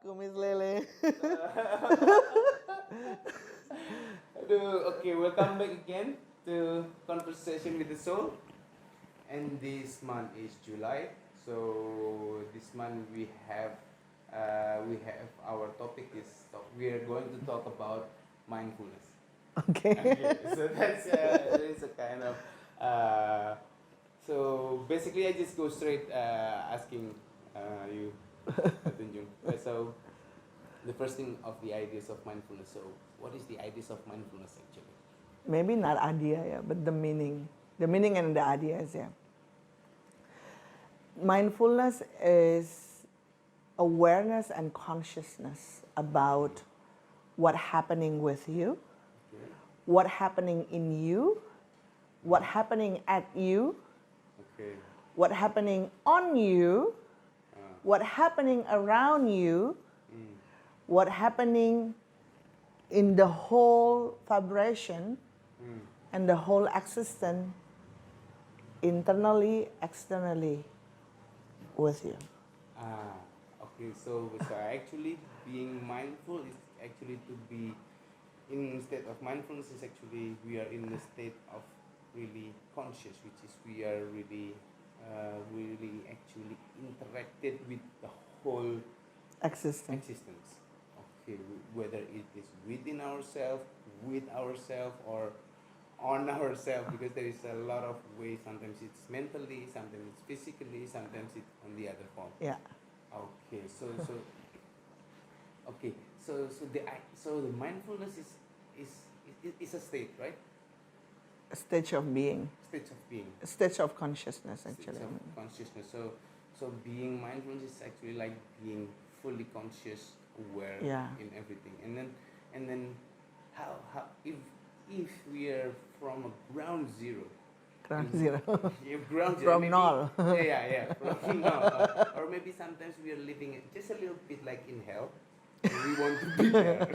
Kumis lele. Okay, welcome back again to Conversation with the Soul. And this month is July. So this month we have our topic is we are going to talk about mindfulness. Okay. Okay, so that's a kind of so basically I just go straight asking you, Tunjung. So the first thing of the ideas of mindfulness. So what is the ideas of mindfulness actually? Maybe not idea, yeah, but the meaning and the ideas, yeah. Mindfulness is awareness and consciousness about what happening with you, Okay. what happening in you, what happening at you, Okay. what happening on you, what happening around you, what happening in the whole vibration and the whole existence internally, externally with you. Okay. So actually being mindful is actually to be in state of mindfulness is actually we are in the state of really conscious, which is we are really actually interacted with the whole Existence. Okay, whether it is within ourselves, with ourselves, or on ourselves, because there is a lot of ways. Sometimes it's mentally, sometimes it's physically, sometimes it's on the other form. Yeah. Okay, so the mindfulness is a state, right? A stage of being, State of being. a stage of consciousness actually. State of consciousness. So being mindful is actually like being fully conscious, aware Yeah. in everything. And then how if we are from a ground zero. Ground zero. Yeah, ground zero. From maybe, null. Yeah, from null. Or maybe sometimes we are living just a little bit like in hell. And we want to be there.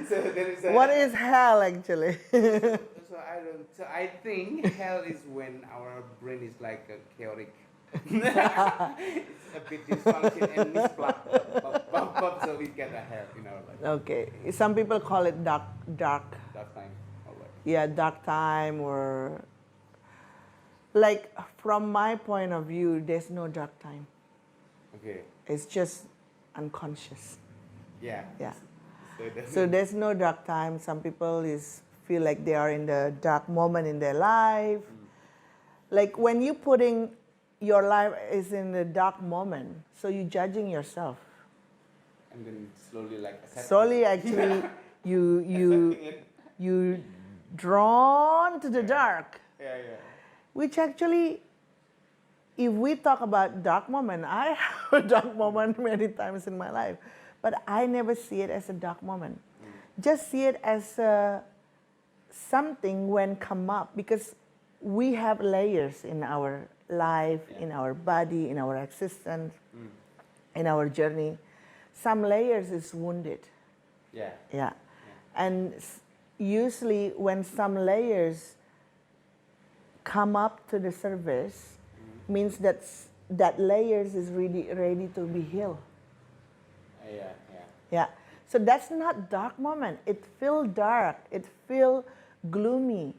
So there is a, What is hell actually? So I think hell is when our brain is like a chaotic. It's a bit dysfunction and misplugged. So we get a hell in our life. Okay. Some people call it dark. That time. Alright. Yeah, dark time, or like from my point of view, there's no dark time. Okay. It's just unconscious. Yeah. Yeah. that's So there's no dark time. Some people feel like they are in the dark moment in their life. Like when you putting your life is in the dark moment, so you're judging yourself. and then slowly like accepting Slowly, it. actually, Accepting it. you drawn to the dark, Yeah. which actually, if we talk about dark moment, I have a dark moment many times in my life, but I never see it as a dark moment. Just see it as something when come up, because we have layers in our life, in our body, in our existence, in our journey. Some layers is wounded. Yeah. And usually when some layers come up to the surface, means that layers is really ready to be healed. Yeah. Yeah. So that's not dark moment. It feel dark. It feel gloomy.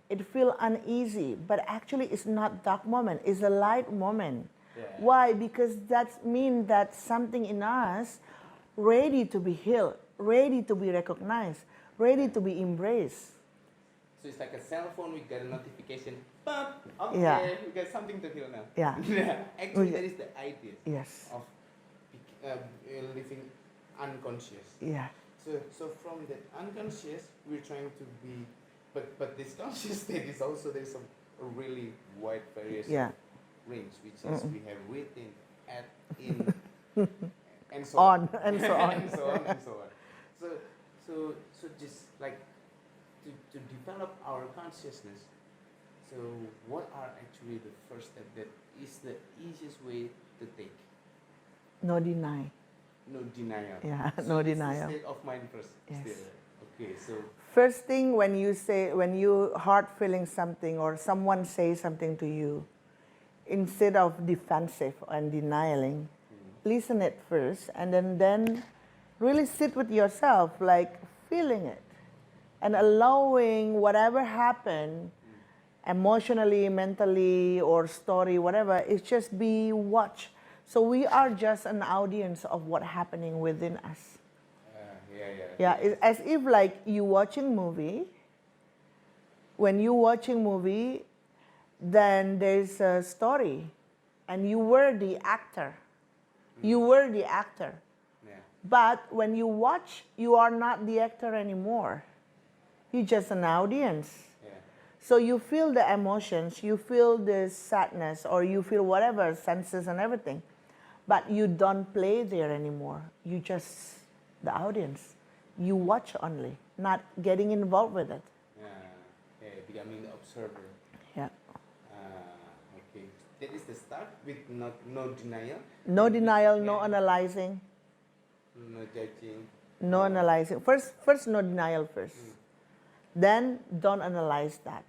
It feel uneasy. But actually, it's not dark moment. It's a light moment. Yeah. Why? Because that means that something in us ready to be healed, ready to be recognized, ready to be embraced. So it's like a cell phone. We get a notification. Pop. Okay. Yeah. We get something to heal now. Yeah. Actually, that is the idea Yes. of living unconscious. Yeah. So from that unconscious, we're trying to be, but this conscious state is also there's a really wide various Yeah. range, which is we have within, at, in, and so On and so on. and so on and so on. So just like to develop our consciousness. So what are actually the first step that is the easiest way to take? No deny. No denial. Yeah, So no it's the denial. state of mind first. Yes. Still. Okay, so First thing when you heart feeling something or someone says something to you, instead of defensive and denying, listen it first, and then really sit with yourself, like feeling it and allowing whatever happened emotionally, mentally, or story, whatever, it's just be watched. So we are just an audience of what's happening within us. Yeah, it's as if like you watching movie. When you watching movie, then there's a story, and you were the actor. You were the actor. Yeah. But when you watch, you are not the actor anymore. You're just an audience. Yeah. So you feel the emotions, you feel the sadness, or you feel whatever, senses and everything. But you don't play there anymore. You just the audience. You watch only, not getting involved with it. Becoming the observer. Yeah. Okay. That is the start with no denial. No denial, no analyzing, No judging. no analyzing. First no denial first. Then don't analyze that.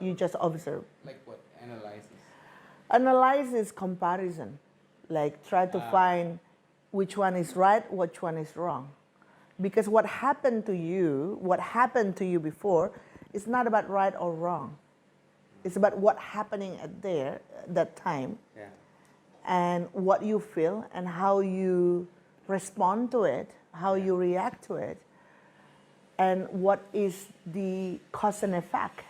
You just observe. Like what? Analysis. Analyze is comparison. Like try to find which one is right, which one is wrong. Because what happened to you before, is not about right or wrong. It's about what happening at that time, and what you feel and how you respond to it, how you react to it, and what is the cause and effect.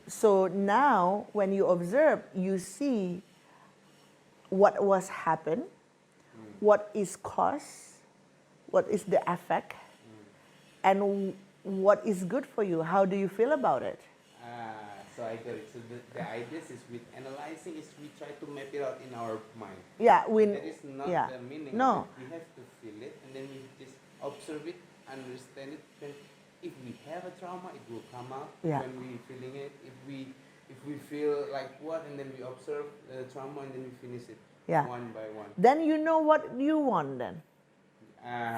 So now, when you observe, you see what was happened, what is cause, what is the effect, and what is good for you. How do you feel about it? So I got it. So the idea is with analyzing is we try to map it out in our mind. Yeah, That is not the meaning. No. Of it. We have to feel it and then we just observe it, understand it. Then if we have a trauma, it will come out when we feeling it. If we feel like what, and then we observe the trauma and then we finish it one by one. Then you know what you want then.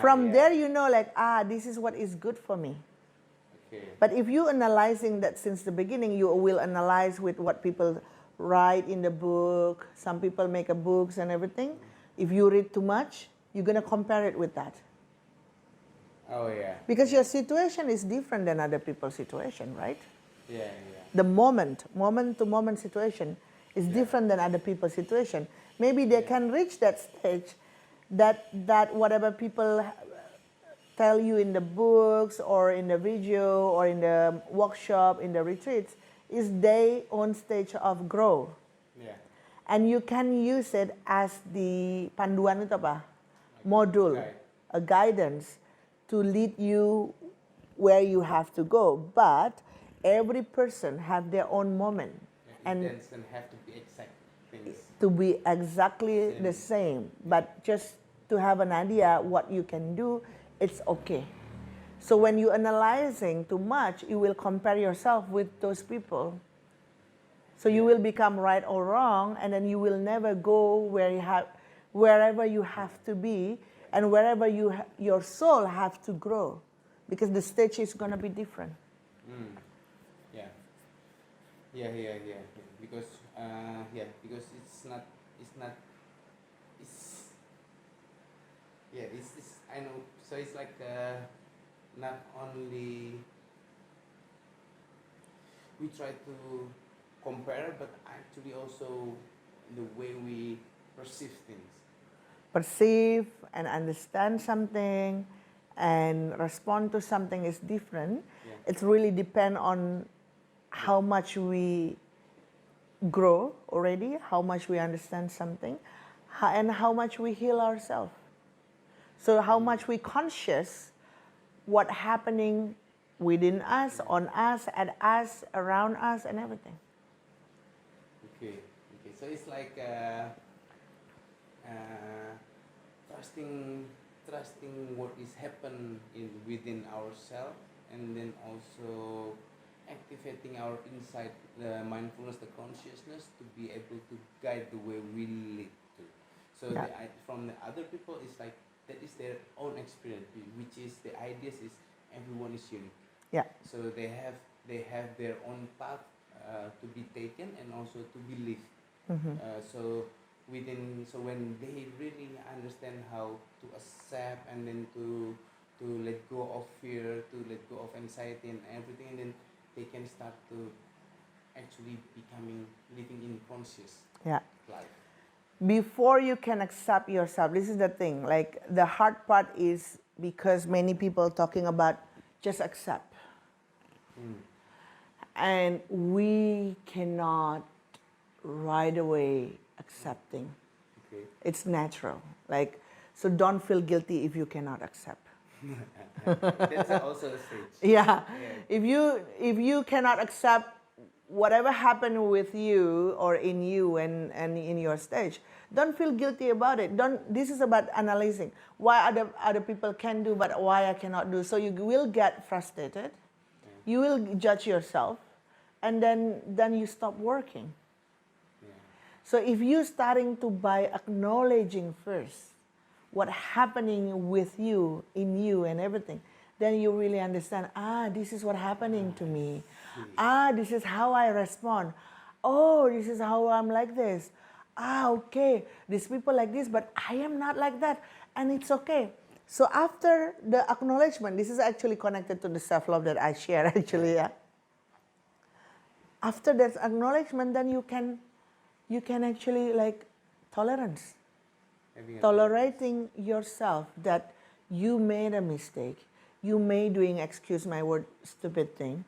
From there you know like, this is what is good for me. Okay. But if you analyzing that since the beginning, you will analyze with what people write in the book. Some people make a books and everything. If you read too much, you're going to compare it with that. Oh yeah. Because your situation is different than other people's situation, right? Yeah. The moment to moment situation is different than other people's situation. Maybe they can reach that stage that whatever people tell you in the books or in the video or in the workshop, in the retreats, is their own stage of growth. Yeah. And you can use it as the panduan itu apa? Module, a guidance to lead you where you have to go. But every person have their own moment. And it doesn't have to be exact things. To be exactly the same, but just to have an idea what you can do, it's okay. So when you're analyzing too much, you will compare yourself with those people. So you will become right or wrong, and then you will never go wherever you have to be, and wherever your soul have to grow, because the stage is gonna be different. Yeah. Because it's I know. So it's like not only we try to compare, but actually also the way we perceive things. Perceive and understand something and respond to something is different. It really depends on how much we grow already, how much we understand something, and how much we heal ourselves. So how much we conscious what happening within us, on us, at us, around us, and everything. Okay. So it's like trusting what is happen within ourselves, and then also activating our inside, the mindfulness, the consciousness, to be able to guide the way we lead to. So from the other people, it's like that is their own experience, which is the ideas is everyone is unique. Yeah. So they have their own path to be taken and also to be lived. So within. So when they really understand how to accept and then to let go of fear, to let go of anxiety and everything, and then they can start to actually becoming living in conscious Yeah. life. Before you can accept yourself, this is the thing. Like the hard part is because many people talking about just accept, and we cannot right away accepting. Okay. It's natural. Like, so don't feel guilty if you cannot accept. That's also a stage. Yeah. Yeah. If you cannot accept whatever happened with you or in you and in your stage, don't feel guilty about it. Don't. This is about analyzing why other people can do, but why I cannot do. So you will get frustrated. You will judge yourself, and then you stop working. Yeah. So if you starting to by acknowledging first what happening with you, in you and everything, then you really understand, this is what happening to me. This is how I respond. Oh, this is how I'm like this. Okay, these people like this, but I am not like that. And it's okay. So after the acknowledgement, this is actually connected to the self-love that I share actually, yeah. After that acknowledgement, then you can actually like tolerance. Tolerating yourself that you made a mistake, you may doing, excuse my word, stupid thing,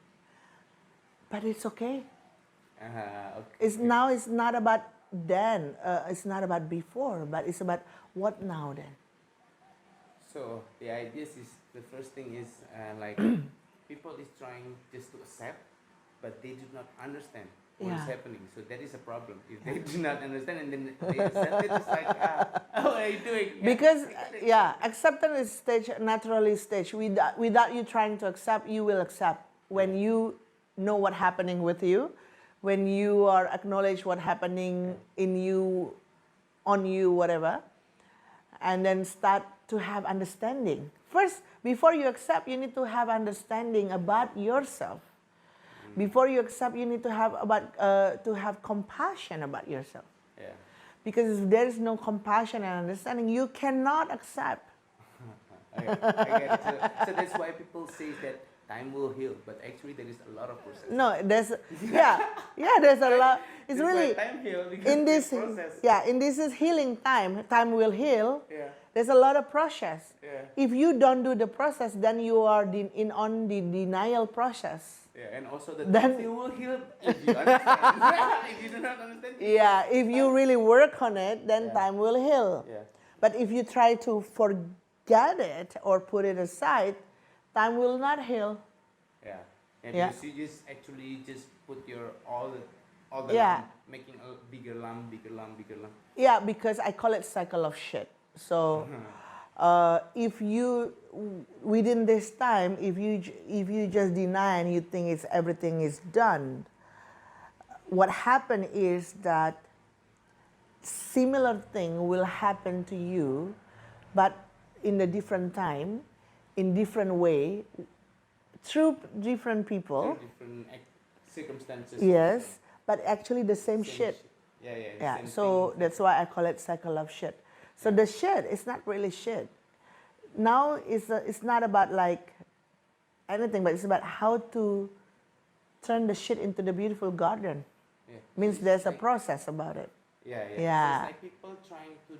but it's okay. Okay. It's now. It's not about then. It's not about before, but it's about what now then. So the idea is the first thing is like people is trying just to accept, but they do not understand what is happening. So that is a problem. If they do not understand and then they accept it, it's like, what are you doing? Because acceptance is stage, naturally stage. Without you trying to accept, you will accept when you know what happening with you, when you are acknowledge what happening in you, on you, whatever, and then start to have understanding. First, before you accept, you need to have understanding about yourself. Before you accept, you need to have compassion about yourself. Yeah. Because if there is no compassion and understanding, you cannot accept. I get it. So that's why people say that time will heal, but actually there is a lot of process. No, there's there's a lot. It's That's really why time heal because in this process. in this is healing time. Time will heal. Yeah. There's a lot of process. Yeah. If you don't do the process, then you are on the denial process. Yeah, and also the Then- time will heal if you understand. If you do not understand. Yeah, if you really work on it, then Yeah. time will heal. Yeah. But if you try to forget it or put it aside, time will not heal. Yeah. And Yeah. because you just actually just put your all the Yeah. lump, making a bigger lump. Yeah, because I call it cycle of shit. So if you within this time, if you just deny and you think everything is done, what happen is that similar thing will happen to you, but in a different time, in different way, through different people. Different circumstances. Yes, but actually the same Same shit. Yeah, yeah. the Yeah, same so thing. that's why I call it cycle of shit. So the shit is not really shit. Now it's not about like anything, but it's about how to turn the shit into the beautiful garden. Yeah. Means So there's it's a like- process about it. Yeah, yeah. Yeah. So it's like people trying to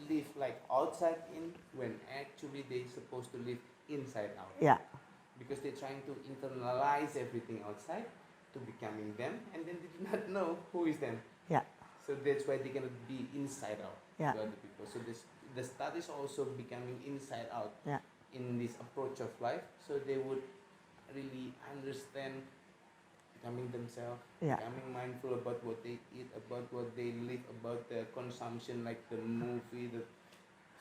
live like outside in when actually they're supposed to live inside out. Yeah, Because they're trying to internalize everything outside to becoming them, and then they do not know who is them. yeah, So that's why they cannot be inside out Yeah. to other people. So the start is also becoming inside out yeah, in this approach of life. So they would really understand becoming themselves, Yeah. becoming mindful about what they eat, about what they live, about the consumption, like the movie, the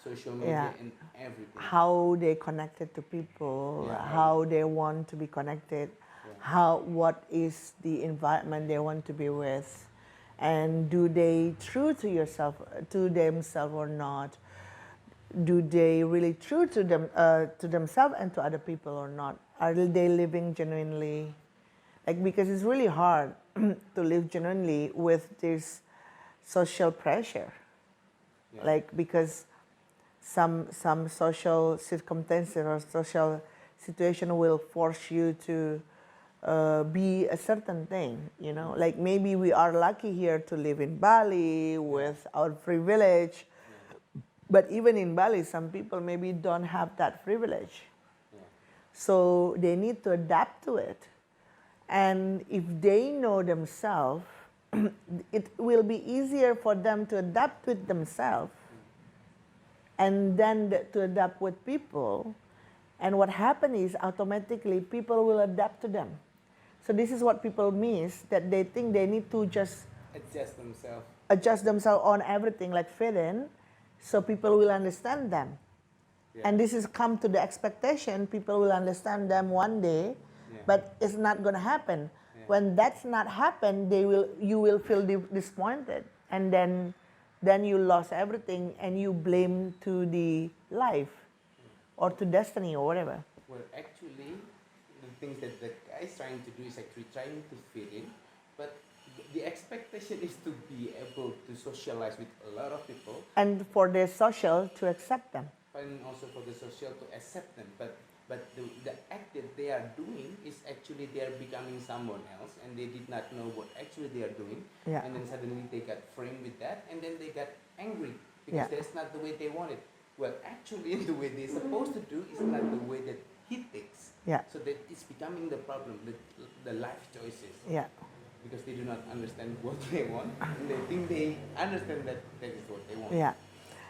social media, Yeah. and everything. how they connected to people, Yeah, how they want to be connected, Yeah. what is the environment they want to be with, and do they true to themselves or not? Do they really true to themselves and to other people or not? Are they living genuinely? Like, because it's really hard to live genuinely with this social pressure. Yeah. like because some social circumstances or social situation will force you to be a certain thing, you know. Like maybe we are lucky here to live in Bali with our privilege, but even in Bali, some people maybe don't have that privilege. Yeah. So they need to adapt to it. And if they know themselves, it will be easier for them to adapt with themselves and then to adapt with people. And what happens is automatically people will adapt to them. So this is what people miss, that they think they need to just adjust themselves on everything, like fit in, so people will understand them. Yeah. And this is come to the expectation, people will understand them one day, but it's not going to happen. When that's not happen, you will feel disappointed, and then you lost everything, and you blame to the life or to destiny or whatever. Well, actually, the things that the guy is trying to do is actually trying to fit in, but the expectation is to be able to socialize with a lot of people, And for the social to accept them. and also for the social to accept them. But the act that they are doing is actually they are becoming someone else, and they did not know what actually they are doing. Yeah. And then suddenly they got framed with that, and then they got angry because Yeah. that's not the way they want it. Well, actually, the way they're supposed to do is not the way that he thinks. Yeah. So that it's becoming the problem, the life choices. Yeah. Because they do not understand what they want, and they think they understand that that is what they want. Yeah.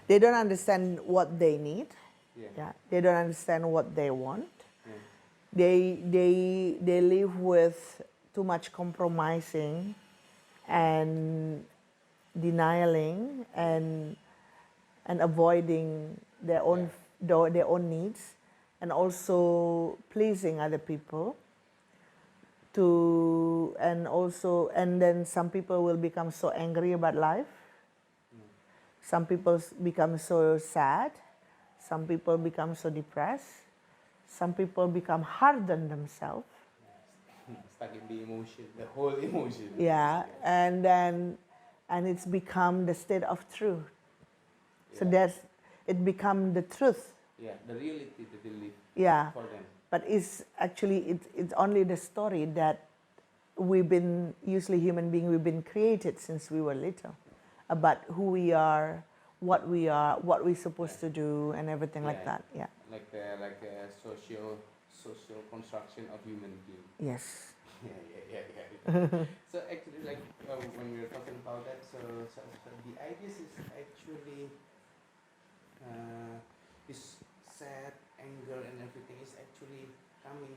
They don't understand what they need. Yeah. Yeah. They don't understand what they want. Yeah. They live with too much compromising and denying and avoiding their own needs, and also pleasing other people. And then some people will become so angry about life. Some people become so sad. Some people become so depressed. Some people become hard on themselves. Stuck in the emotion, the whole emotion. Yeah, and it's become the state of truth. So it become the truth. Yeah, the reality that they live Yeah, for them. but it's actually it's only the story that we've been, usually human beings, we've been created since we were little, about who we are, what we're supposed to do, and everything like that. Yeah. Like a social construction of human being. Yes. Yeah. So actually, like when we were talking about that, so the ideas is actually this sad anger and everything is actually coming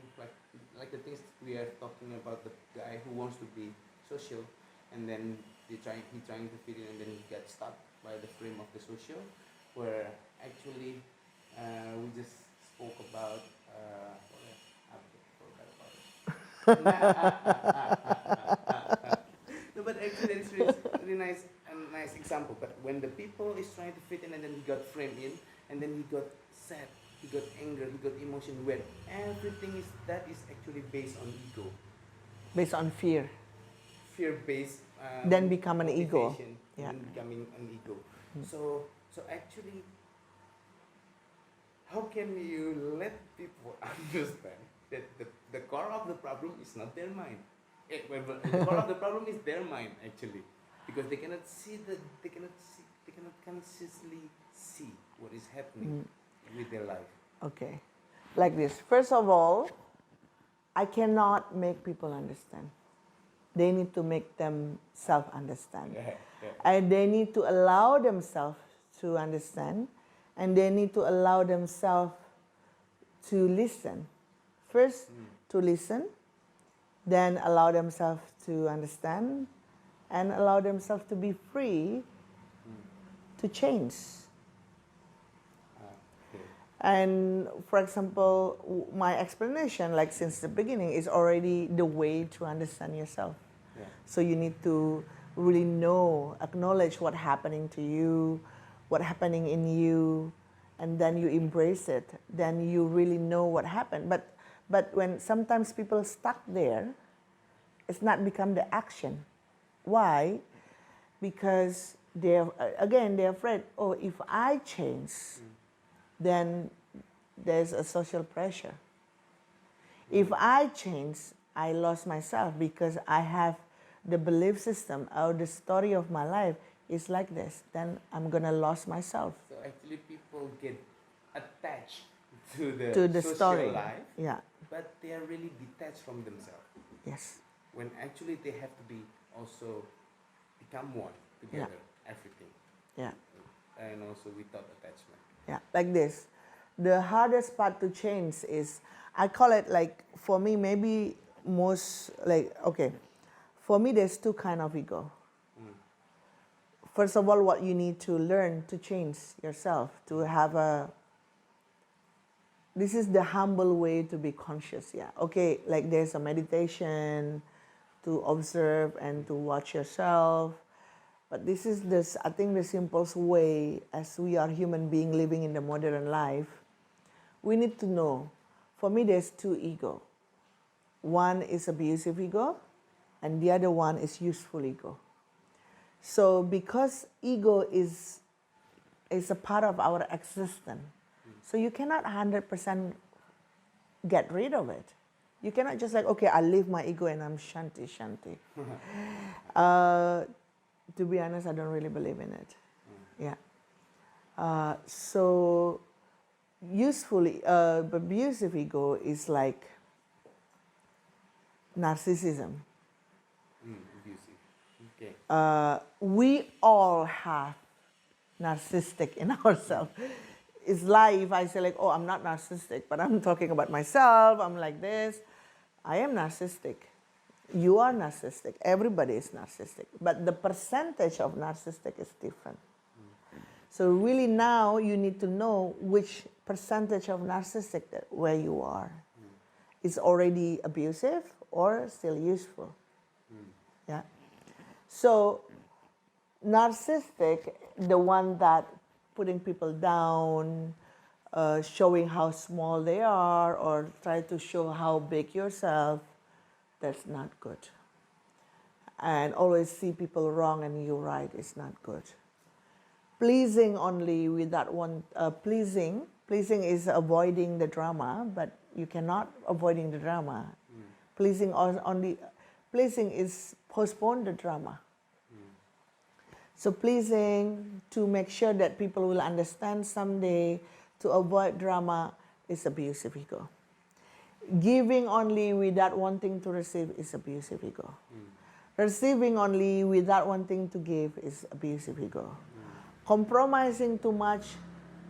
like the things we are talking about, the guy who wants to be social, and then he trying to fit in, and then he gets stuck by the frame of the social, where actually we just spoke about I forgot about it. No, but actually it's really nice, a nice example. But when the people is trying to fit in, and then he got framed in, and then he got sad, he got anger, he got emotion, where everything is actually based on ego, Based on fear. fear-based. Then become an ego. motivation, Yeah. Then becoming an ego. So actually, how can you let people understand that the core of the problem is not their mind? The core of the problem is their mind, actually, because they cannot consciously see what is happening with their life. Okay. Like this. First of all, I cannot make people understand. They need to make themselves understand. And they need to allow themselves to understand, and they need to allow themselves to listen. First, to listen, then allow themselves to understand, and allow themselves to be free to change. And for example, my explanation, like since the beginning, is already the way to understand yourself. Yeah. So you need to really know, acknowledge what's happening to you, what's happening in you, and then you embrace it. Then you really know what happened. But when sometimes people stuck there, it's not become the action. Why? Because they're afraid, oh, if I change, then there's a social pressure. If I change, I lost myself because I have the belief system or the story of my life is like this, then I'm gonna lose myself. So actually people get attached to To the the social story. life, Yeah. but they are really detached from themselves. Yes. When actually they have to be also become one together, everything, Yeah. and also without attachment. Yeah. Like this. The hardest part to change is, I call it like, for me, maybe most, like, okay, for me, there's two kind of ego. First of all, what you need to learn to change yourself, to have this is the humble way to be conscious, yeah. Okay, like there's a meditation to observe and to watch yourself. But this is this, I think, the simplest way, as we are human beings living in the modern life, we need to know. For me, there's two ego. One is abusive ego, and the other one is useful ego. So because ego is a part of our existence, so you cannot 100% get rid of it. You cannot just like, okay, I leave my ego and I'm shanti. To be honest, I don't really believe in it. Yeah. So usefully, abusive ego is like narcissism. Abusive. Okay. We all have narcissistic in ourselves. It's like if I say like, oh, I'm not narcissistic, but I'm talking about myself, I'm like this. I am narcissistic. You are narcissistic. Everybody is narcissistic. But the percentage of narcissistic is different. So really now you need to know which percentage of narcissistic where you are. Is already abusive or still useful. Yeah. So narcissistic, the one that putting people down, showing how small they are, or try to show how big yourself, that's not good. And always see people wrong and you right is not good. Pleasing only with that one, pleasing is avoiding the drama, but you cannot avoiding the drama. Pleasing is postpone the drama. So pleasing to make sure that people will understand someday, to avoid drama, is abusive ego. Giving only without wanting to receive is abusive ego. Receiving only without wanting to give is abusive ego. Compromising too much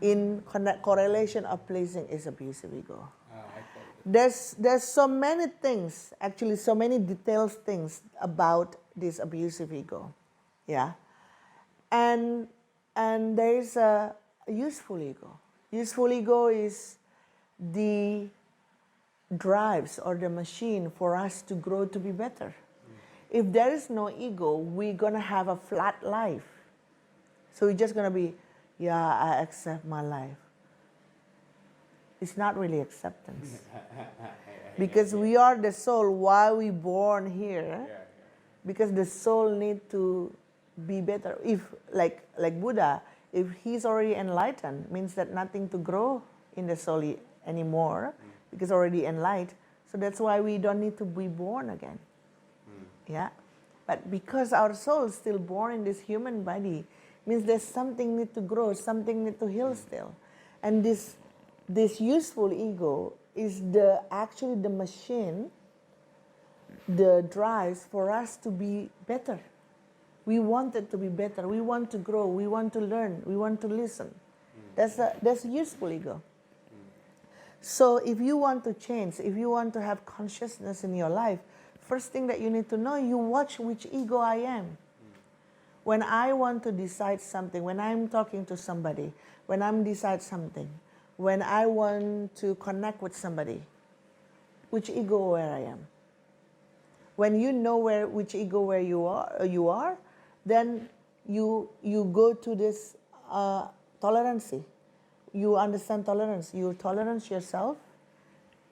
in correlation of pleasing is abusive ego. There's so many things, actually so many detailed things about this abusive ego. Yeah. And there is a useful ego. Useful ego is the drives or the machine for us to grow to be better. If there is no ego, we're gonna have a flat life. So we're just gonna be, yeah, I accept my life. It's not really acceptance. Because we are the soul, why we born here? Because the soul need to be better. If like Buddha, if he's already enlightened, means that nothing to grow in the soul anymore, because already enlightened. So that's why we don't need to be born again. Yeah. But because our soul is still born in this human body, means there's something need to grow, something need to heal still. And this useful ego is actually the machine, the drives for us to be better. We want it to be better. We want to grow. We want to learn. We want to listen. That's useful ego. So if you want to change, if you want to have consciousness in your life, first thing that you need to know, you watch which ego I am. When I want to decide something, when I'm talking to somebody, when I'm decide something, when I want to connect with somebody, which ego where I am. When you know which ego where you are, then you go to this tolerancy. You understand tolerance. You tolerance yourself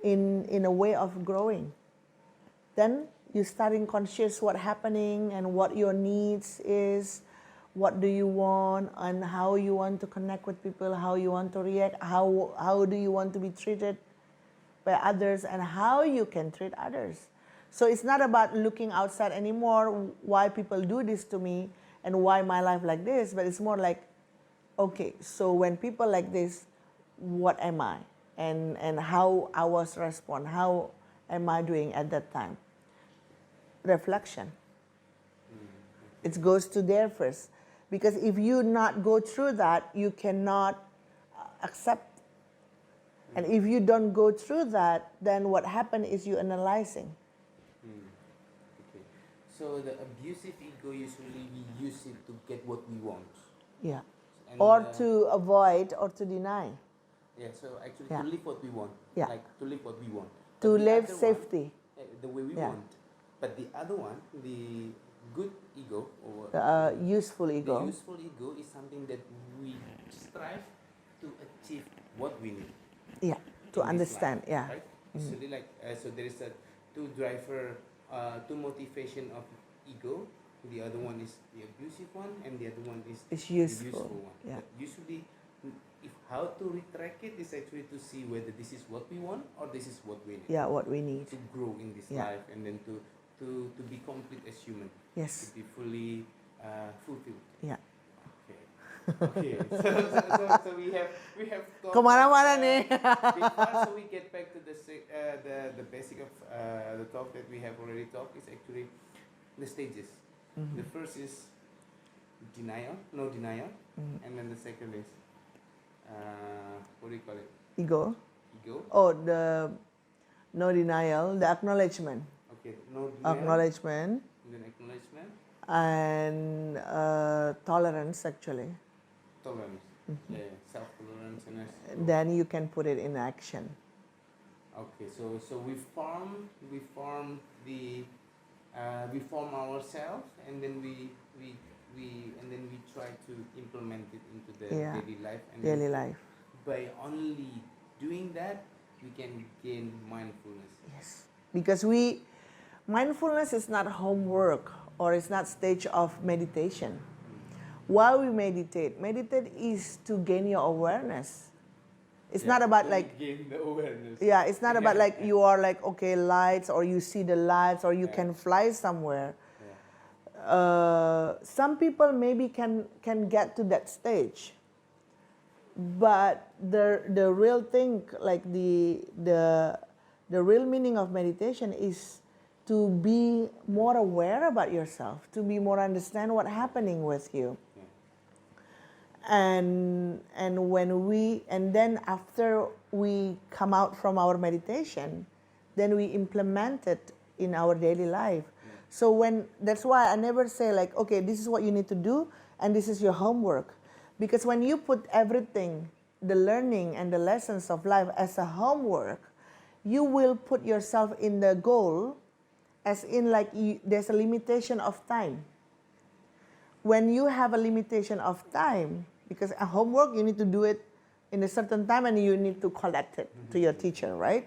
in a way of growing. Then you starting conscious what happening and what your needs is, what do you want, and how you want to connect with people, how you want to react, how do you want to be treated by others, and how you can treat others. So it's not about looking outside anymore, why people do this to me and why my life like this, but it's more like, okay, so when people like this, what am I? And how I was respond, how am I doing at that time? Reflection. It goes to there first. Because if you not go through that, you cannot accept. And if you don't go through that, then what happens is you analyzing. Okay. So the abusive ego, usually we use it to get what we want. Yeah. And, Or to avoid or to deny. Yeah, so actually Yeah. to live what we want. Yeah. Like to live what we want. To But the live other safety. One, the way we Yeah. want. But the other one, the good ego, or Useful the ego. useful ego, is something that we strive to achieve what we need. Yeah. To in this understand. life, Yeah. right? Usually, like so, there is a two motivation of ego. The other one is the abusive one, and the other one is It's the useful. useful one. Yeah. But usually, if how to retract it is actually to see whether this is what we want or this is what we need. Yeah. What we need. To grow in this Yeah. life, and then to be complete as human. Yes. To be fully fulfilled. Yeah. Okay. So we have talked, Kemana-mana nih. before, so we get back to the basic of the talk that we have already talked is actually the stages. The first is denial, no denial, and then the second is what do you call it? Ego. Ego. Oh, the no denial, the acknowledgement. Okay, no denial. Acknowledgement And then acknowledgement. and tolerance actually. Tolerance. Yeah, self-tolerance and Then you can put it in action. okay, so we form ourselves, and then we try to implement it into the Yeah. daily life, and Daily then life. by only doing that we can gain mindfulness. Yes. Because mindfulness is not homework or it's not stage of meditation. While we meditate is to gain your awareness. It's not about like, gain the awareness. yeah, it's not about like you are like, okay, lights, or you see the lights, or you can fly somewhere. Some people maybe can get to that stage, but the real thing, like the real meaning of meditation is to be more aware about yourself, to be more understand what's happening with you. And then after we come out from our meditation, then we implement it in our daily life. So that's why I never say like, okay, this is what you need to do and this is your homework. Because when you put everything, the learning and the lessons of life as a homework, you will put yourself in the goal as in like there's a limitation of time. When you have a limitation of time, because a homework, you need to do it in a certain time and you need to collect it to your teacher, right?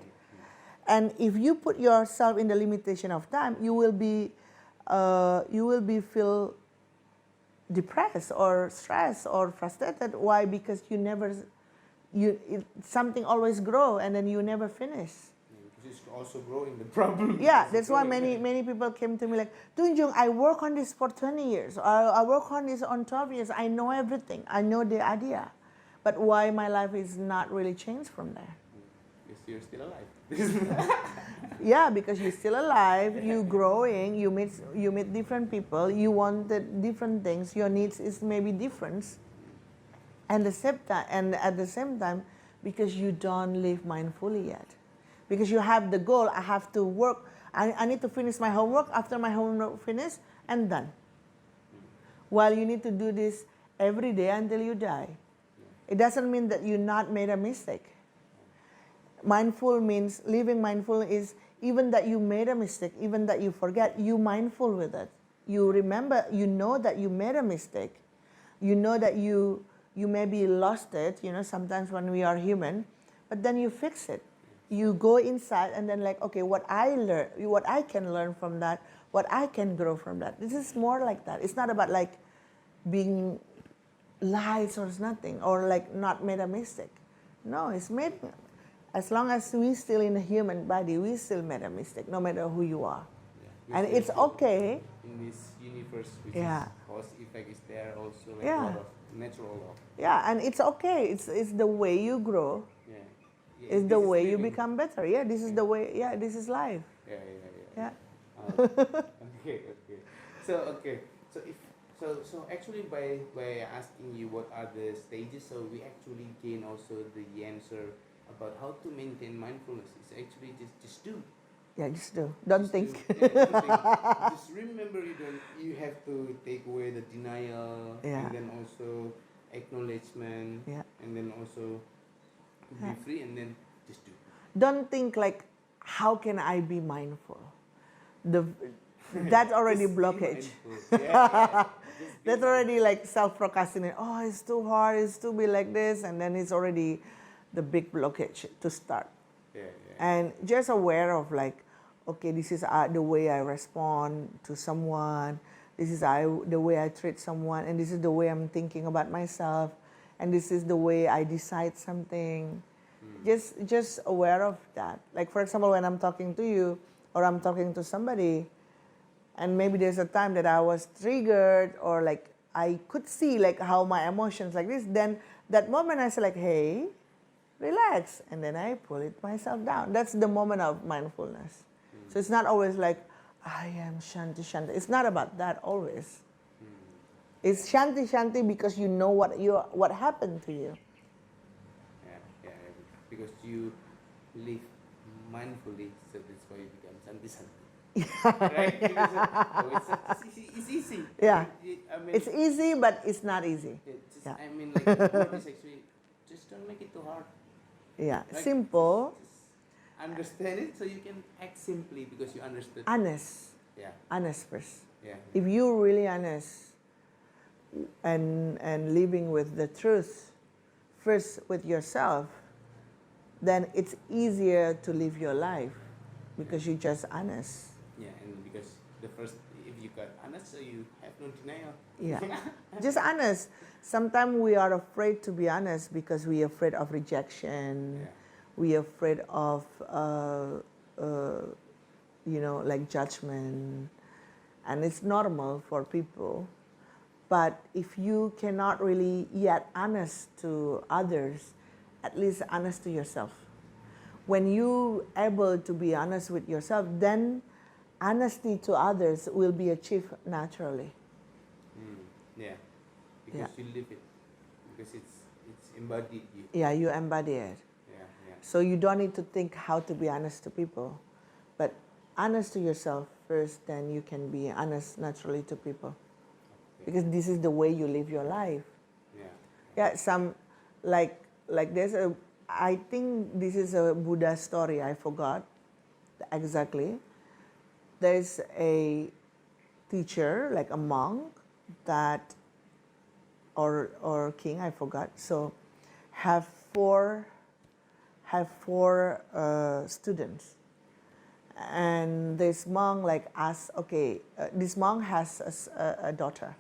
And if you put yourself in the limitation of time, you will be feel depressed or stressed or frustrated. Why? Because something always grow and then you never finish. Because it's also growing the problem. Yeah, that's why many people came to me like, Tunjung, I work on this for 20 years. I work on this on 12 years. I know everything. I know the idea. But why my life is not really changed from there? Because you're still alive. Yeah, because you're still alive, you're growing, you meet different people, you want the different things, your needs is maybe different. And at the same time, because you don't live mindfully yet. Because you have the goal, I have to work, I need to finish my homework, after my homework finished, and done. While you need to do this every day until you die. It doesn't mean that you not made a mistake. Mindful means, living mindful is even that you made a mistake, even that you forget, you mindful with it. You remember, you know that you made a mistake. You know that you maybe lost it, sometimes when we are human, but then you fix it. You go inside and then like, okay, what I can learn from that, what I can grow from that. This is more like that. It's not about like being lights or nothing, or like not made a mistake. No, it's made. As long as we still in a human body, we still made a mistake, no matter who you are. Yeah. And it's okay. In this universe, which Yeah. is cause effect, is there also like Yeah. a lot of natural law. Yeah, and it's okay. It's the way you grow. Yeah. It's This the is way you living. become better. Yeah, this is the way. Yeah, this is life. Yeah. Yeah. Okay. So if so actually by asking you what are the stages, so we actually gain also the answer about how to maintain mindfulness. It's actually just do. Yeah, just do. Don't Just think. do. Yeah, don't think. Just remember you have to take away the denial, Yeah. and then also acknowledgement, Yeah. and then also to be Yeah. free, and then just do. Don't think like, how can I be mindful? That's already Just be blockage. mindful. Yeah. Just be That's already like self-procrastinate. Oh, it's too hard. It's too be like this, and then it's already the big blockage to start. Yeah. And just aware of like, okay, this is the way I respond to someone. This is the way I treat someone, and this is the way I'm thinking about myself, and this is the way I decide something. Just aware of that. Like for example, when I'm talking to you or I'm talking to somebody, and maybe there's a time that I was triggered or like I could see like how my emotions like this. Then that moment I say like, hey, relax, and then I pull it myself down. That's the moment of mindfulness. So it's not always like I am shanti shanti. It's not about that always. It's shanti shanti because you know what happened to you. Yeah. Because you live mindfully, so that's why you become santi. Right? Because it's easy. Yeah. I mean, It's easy, but it's not easy. I mean, like the word is actually just don't make it too hard. Yeah, Right? simple, Just understand it so you can act simply because you understood. honest, Yeah. honest first. Yeah. If you're really honest and living with the truth first with yourself, then it's easier to live your life because you're just honest. Yeah, and because the first, if you got honest, so you have no denial. Yeah, just honest. Sometimes we are afraid to be honest because we are afraid of rejection. Yeah. We are afraid of, like judgment, and it's normal for people. But if you cannot really yet honest to others, at least honest to yourself. When you able to be honest with yourself, then honesty to others will be achieved naturally. Yeah, because Yeah. you live it, because it's embodied you. Yeah, you embody it. Yeah. So you don't need to think how to be honest to people, but honest to yourself first, then you can be honest naturally to people. Because this is the way you live your life. Yeah. Yeah, some like there's I think this is a Buddha story, I forgot exactly. There's a teacher, like a monk, that or king, I forgot. So have four students, and this monk like asks, okay, this monk has a daughter.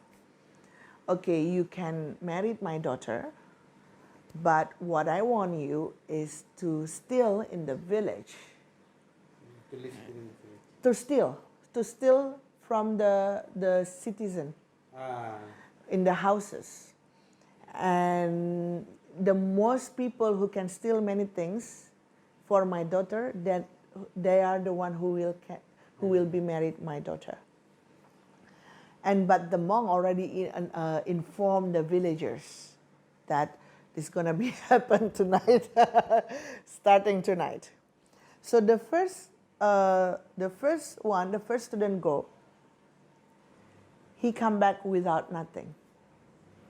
Okay, you can marry my daughter, but what I want you is to steal in the village. To live in the village. To steal from the citizen in the houses. And the most people who can steal many things for my daughter, that they are the one who will be married my daughter. But the monk already informed the villagers that this is gonna be happen tonight, starting tonight. So the first student go. He come back without nothing.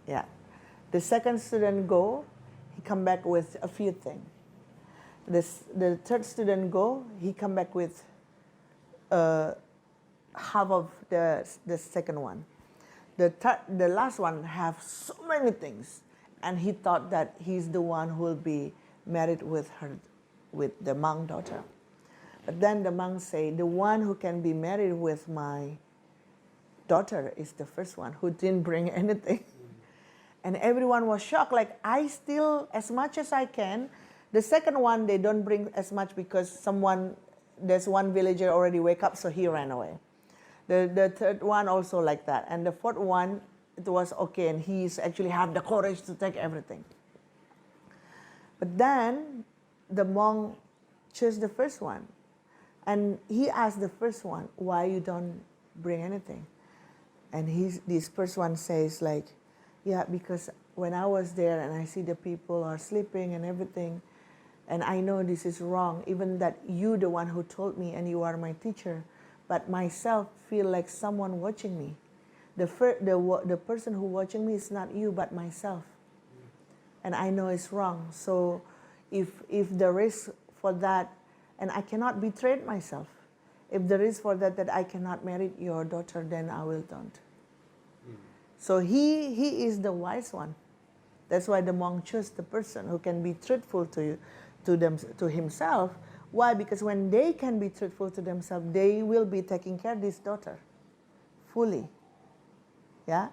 Yeah. The second student go. He come back with a few things. The third student go. He come back with half of the second one. The last one have so many things, and he thought that he's the one who will be married with the monk daughter. But then the monk say, the one who can be married with my daughter is the first one who didn't bring anything. And everyone was shocked. Like, I still, as much as I can. The second one, they don't bring as much because there's one villager already wake up, so he ran away. The third one also like that. And the fourth one, it was okay, and he's actually have the courage to take everything. But then the monk chose the first one. And he asked the first one, why you don't bring anything? And this first one says like, yeah, because when I was there and I see the people are sleeping and everything, and I know this is wrong, even that you the one who told me and you are my teacher, but myself feel like someone watching me. The person who watching me is not you, but myself. And I know it's wrong. So if the risk for that, and I cannot betray myself, if there is for that I cannot marry your daughter, then I will don't. So he is the wise one. That's why the monk chose the person who can be truthful to himself. Why? Because when they can be truthful to themselves, they will be taking care of this daughter fully. Yeah?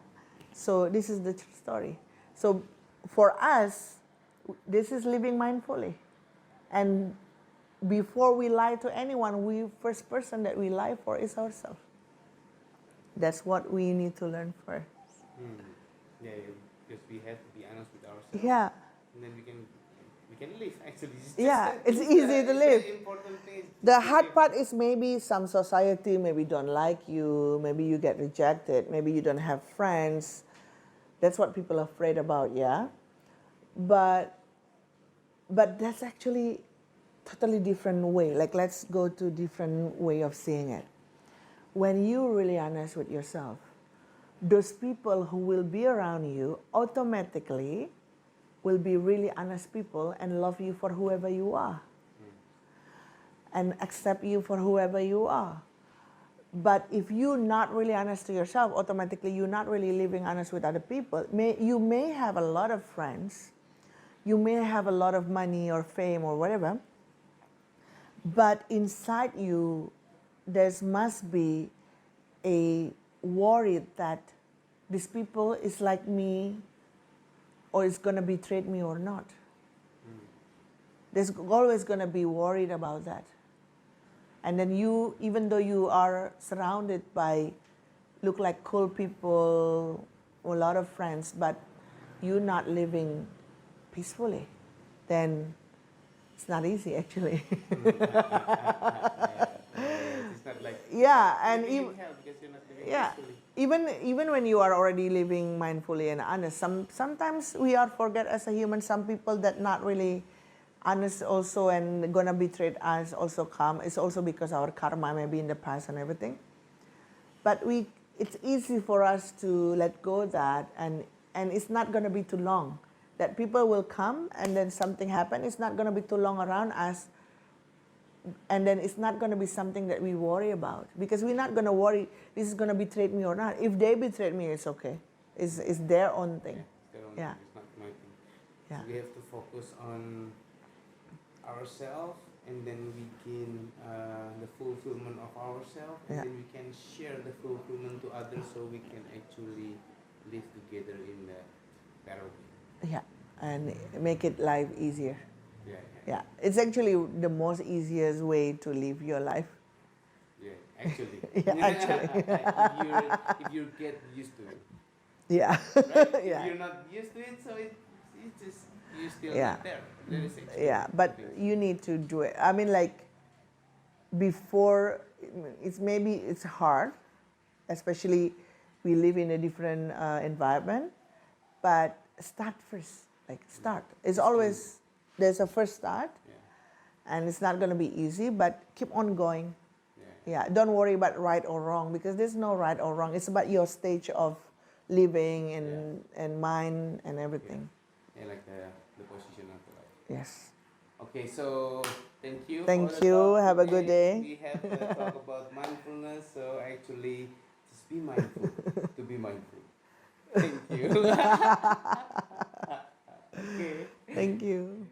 So this is the story. So for us, this is living mindfully. And before we lie to anyone, first person that we lie for is ourselves. That's what we need to learn first. Yeah, because we have to be honest with ourselves. Yeah. And then we can live. Actually, it's easy to live. The important thing. The hard part is maybe some society maybe don't like you, maybe you get rejected, maybe you don't have friends. That's what people are afraid about, yeah. But that's actually totally different way. Like, let's go to different way of seeing it. When you're really honest with yourself, those people who will be around you automatically will be really honest people and love you for whoever you are and accept you for whoever you are. But if you're not really honest to yourself, automatically you're not really living honest with other people. You may have a lot of friends, you may have a lot of money or fame or whatever, but inside you there must be a worry that these people is like me or is going to betray me or not. There's always going to be worried about that. And then you, even though you are surrounded by look like cool people, a lot of friends, but you're not living peacefully, then it's not easy actually. It's not like and even because you're not living peacefully. Even when you are already living mindfully and honest, sometimes we are forget as a human. Some people that not really honest also and gonna betray us also come. It's also because our karma maybe in the past and everything. But it's easy for us to let go of that, and it's not gonna be too long. That people will come and then something happen. It's not gonna be too long around us. And then it's not going to be something that we worry about, because we're not going to worry this is going to betray me or not. If they betray me, it's okay. It's their own thing. Yeah, it's their own thing. It's not my thing. Yeah. So we have to focus on ourselves, and then we gain the fulfillment of ourselves, and then we can share the fulfillment to others, so we can actually live together in the better way. Yeah, and make it life easier. Yeah. It's actually the most easiest way to live your life. Yeah, actually. if you get used to it. Yeah. Right? Yeah. If you're not used to it, so it's just you're still Yeah. not there. There is actually But things. you need to do it. I mean, like, before, it's hard, especially we live in a different environment, but start first. Like, start. It's always, there's a first start, and it's not going to be easy, but keep on going. Yeah, don't worry about right or wrong, because there's no right or wrong. It's about your stage of living and mind and everything. Yeah, like the position of the life. Yes. Okay, so thank you. Thank for the you. talk Have a today. good day. We have to talk about mindfulness, so actually, just be mindful to be mindful. Thank you. Okay. Thank you.